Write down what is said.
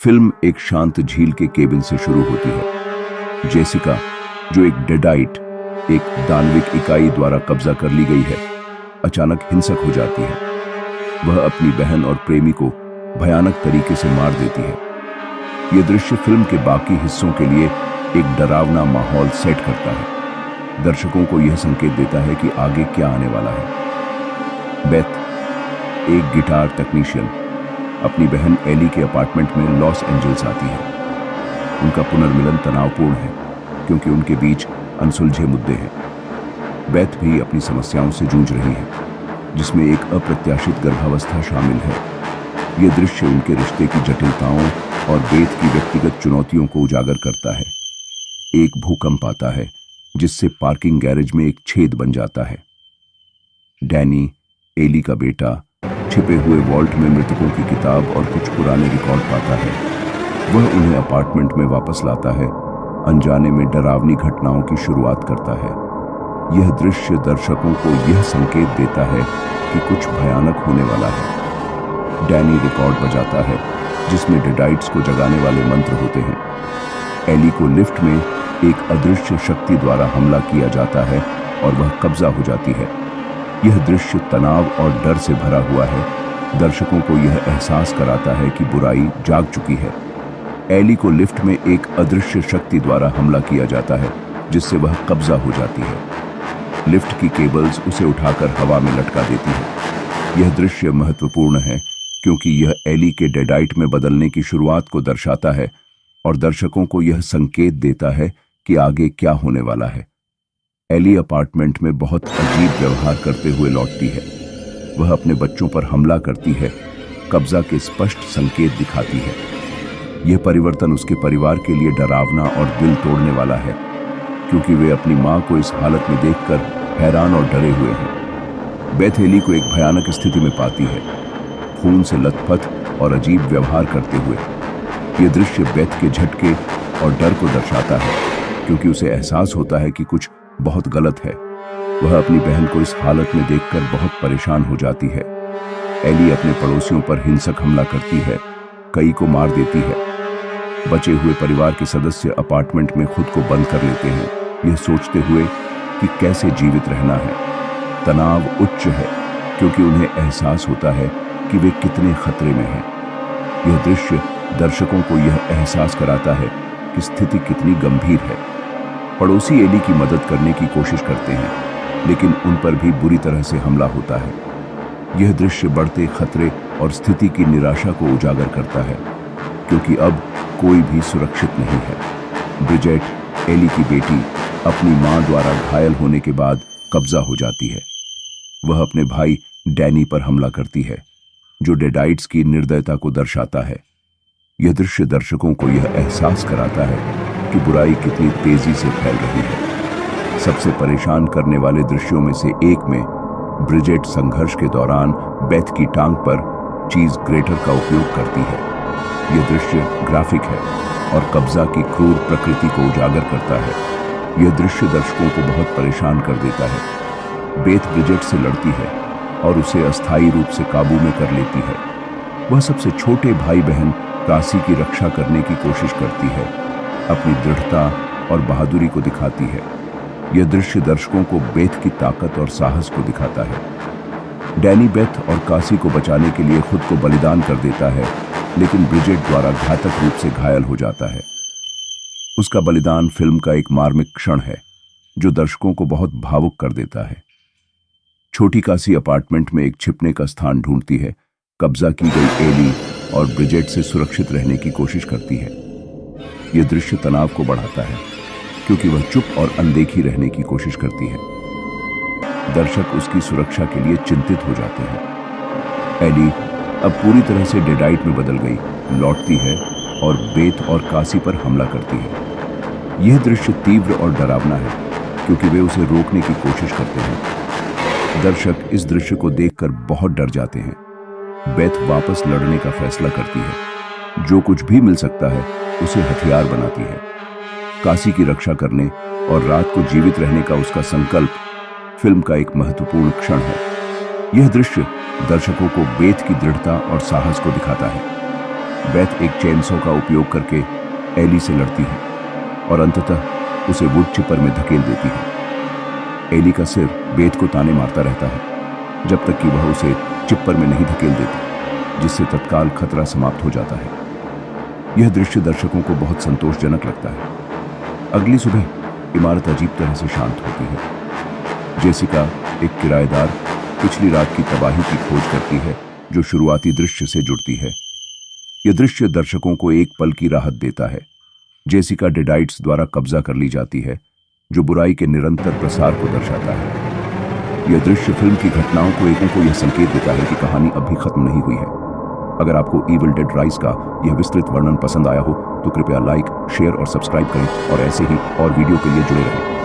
Film एक शांत झील के केबिन से शुरू होती है। जेसिका, जो एक डेडाइट, एक दानविक इकाई द्वारा कब्जा कर ली गई है, अचानक हिंसक हो जाती है। वह अपनी बहन और प्रेमी को भयानक तरीके से मार देती है। यह दृश्य फिल्म के बाकी हिस्सों के लिए एक डरावना माहौल सेट करता है। दर्शकों को यह संकेत देता है कि आगे क्या आने वाला है। बेथ, एक गिटार टेक्नीशियन, अपनी बहन एली के अपार्टमेंट में लॉस एंजल्स आती है। उनका पुनर्मिलन तनावपूर्ण है क्योंकि उनके बीच अनसुलझे मुद्दे हैं। बेथ भी अपनी समस्याओं से जूझ रही है, जिसमें एक अप्रत्याशित गर्भावस्था शामिल है। यह दृश्य उनके रिश्ते की जटिलताओं और बेथ की व्यक्तिगत चुनौतियों को उजागर करता है। एक भूकंप आता है जिससे पार्किंग गैरेज में एक छेद बन जाता है। डैनी, एली का बेटा, छिपे हुए वॉल्ट में मृतकों की किताब और कुछ पुराने रिकॉर्ड पाता है। वह उन्हें अपार्टमेंट में वापस लाता है, अनजाने में डरावनी घटनाओं की शुरुआत करता है। यह दृश्य दर्शकों को यह संकेत देता है कि कुछ भयानक होने वाला है। डैनी रिकॉर्ड बजाता है जिसमें डेडाइट्स को जगाने वाले मंत्र होते हैं। एली को लिफ्ट में एक अदृश्य शक्ति द्वारा हमला किया जाता है और वह कब्जा हो जाती है। यह दृश्य तनाव और डर से भरा हुआ है। दर्शकों को यह एहसास कराता है कि बुराई जाग चुकी है। एली को लिफ्ट में एक अदृश्य शक्ति द्वारा हमला किया जाता है जिससे वह कब्जा हो जाती है। लिफ्ट की केबल्स उसे उठाकर हवा में लटका देती है। यह दृश्य महत्वपूर्ण है क्योंकि यह एली के डेडाइट में बदलने की शुरुआत को दर्शाता है और दर्शकों को यह संकेत देता है कि आगे क्या होने वाला है। एली अपार्टमेंट में बहुत अजीब व्यवहार करते हुए लौटती है। वह अपने बच्चों पर हमला करती है, कब्जा के स्पष्ट संकेत दिखाती है। यह परिवर्तन उसके परिवार के लिए डरावना और दिल तोड़ने वाला है क्योंकि वे अपनी मां को इस हालत में देखकर हैरान और डरे हुए हैं। बेथ एली को एक भयानक स्थिति में पाती है, खून से लथपथ और अजीब व्यवहार करते हुए। यह दृश्य बेथ के झटके और डर को दर्शाता है क्योंकि उसे एहसास होता है कि कुछ बहुत गलत है। वह अपनी बहन को इस हालत में देखकर बहुत परेशान हो जाती है। एली अपने पड़ोसियों पर हिंसक हमला करती है, कई को मार देती है। बचे हुए परिवार के सदस्य अपार्टमेंट में खुद को बंद कर लेते हैं, यह सोचते हुए कि कैसे जीवित रहना है। तनाव उच्च है क्योंकि उन्हें एहसास होता है कि वे कितने खतरे में हैं। यह दृश्य दर्शकों को यह एहसास कराता है कि स्थिति कितनी गंभीर है। पड़ोसी एली की मदद करने की कोशिश करते हैं, लेकिन उन पर भी बुरी तरह से हमला होता है। यह दृश्य बढ़ते खतरे और स्थिति की निराशा को उजागर करता है क्योंकि अब कोई भी सुरक्षित नहीं है। ब्रिजेट, एली की बेटी, अपनी मां द्वारा घायल होने के बाद कब्जा हो जाती है। वह अपने भाई डैनी पर हमला करती है, जो डेडाइट्स की निर्दयता को दर्शाता है। यह दृश्य दर्शकों को यह एहसास कराता है कि बुराई कितनी तेजी से फैल रही है। सबसे परेशान करने वाले दृश्यों में से एक में ब्रिजेट संघर्ष के दौरान बेथ की टांग पर चीज ग्रेटर का उपयोग करती है। यह दृश्य ग्राफिक है और कब्जा की क्रूर प्रकृति को उजागर करता है। यह दृश्य दर्शकों को बहुत परेशान कर देता है। बेथ ब्रिजेट से लड़ती है और उसे अस्थायी रूप से काबू में कर लेती है। वह सबसे छोटे भाई बहन कासी की रक्षा करने की कोशिश करती है, अपनी दृढ़ता और बहादुरी को दिखाती है। यह दृश्य दर्शकों को बेथ की ताकत और साहस को दिखाता है। डैनी बेथ और कासी को बचाने के लिए खुद को बलिदान कर देता है, लेकिन ब्रिजेट द्वारा घातक रूप से घायल हो जाता है। उसका बलिदान फिल्म का एक मार्मिक क्षण है जो दर्शकों को बहुत भावुक कर देता है। छोटी कासी अपार्टमेंट में एक छिपने का स्थान ढूंढती है। कब्जा की गई एली और ब्रिजेट से सुरक्षित रहने की कोशिश करती है। यह दृश्य तनाव को बढ़ाता है क्योंकि वह चुप और अनदेखी रहने की कोशिश करती है। दर्शक उसकी सुरक्षा के लिए चिंतित हो जाते हैं। एली अब पूरी तरह से डेडाइट में बदल गई, लौटती है और बेथ और कासी पर हमला करती है। यह दृश्य तीव्र और डरावना है क्योंकि वे उसे रोकने की कोशिश करते हैं। दर्शक इस दृश्य को देखकर बहुत डर जाते हैं। बेथ वापस लड़ने का फैसला करती है। जो कुछ भी मिल सकता है उसे हथियार बनाती है। कासी की रक्षा करने और रात को जीवित रहने का उसका संकल्प फिल्म का एक महत्वपूर्ण क्षण है। यह दृश्य दर्शकों को बेथ की दृढ़ता और साहस को दिखाता है। बेथ एक चेनसॉ का उपयोग करके एली से लड़ती है और अंततः उसे वुड चिपर में धकेल देती है। एली का सिर बेथ को ताने मारता रहता है जब तक कि वह उसे चिपर में नहीं धकेल देती, जिससे तत्काल खतरा समाप्त हो जाता है। यह दृश्य दर्शकों को बहुत संतोषजनक लगता है। अगली सुबह इमारत अजीब तरह से शांत होती है। जेसिका, एक किराएदार, पिछली रात की तबाही की खोज करती है जो शुरुआती दृश्य से जुड़ती है। यह दृश्य दर्शकों को एक पल की राहत देता है। जेसिका डेडाइट्स द्वारा कब्जा कर ली जाती है, जो बुराई के निरंतर प्रसार को दर्शाता है। यह दृश्य फिल्म की घटनाओं को यह संकेत देता है कि कहानी अभी खत्म नहीं हुई है। अगर आपको इविल डेड राइज का यह विस्तृत वर्णन पसंद आया हो तो कृपया लाइक, शेयर और सब्सक्राइब करें और ऐसे ही और वीडियो के लिए जुड़े रहें।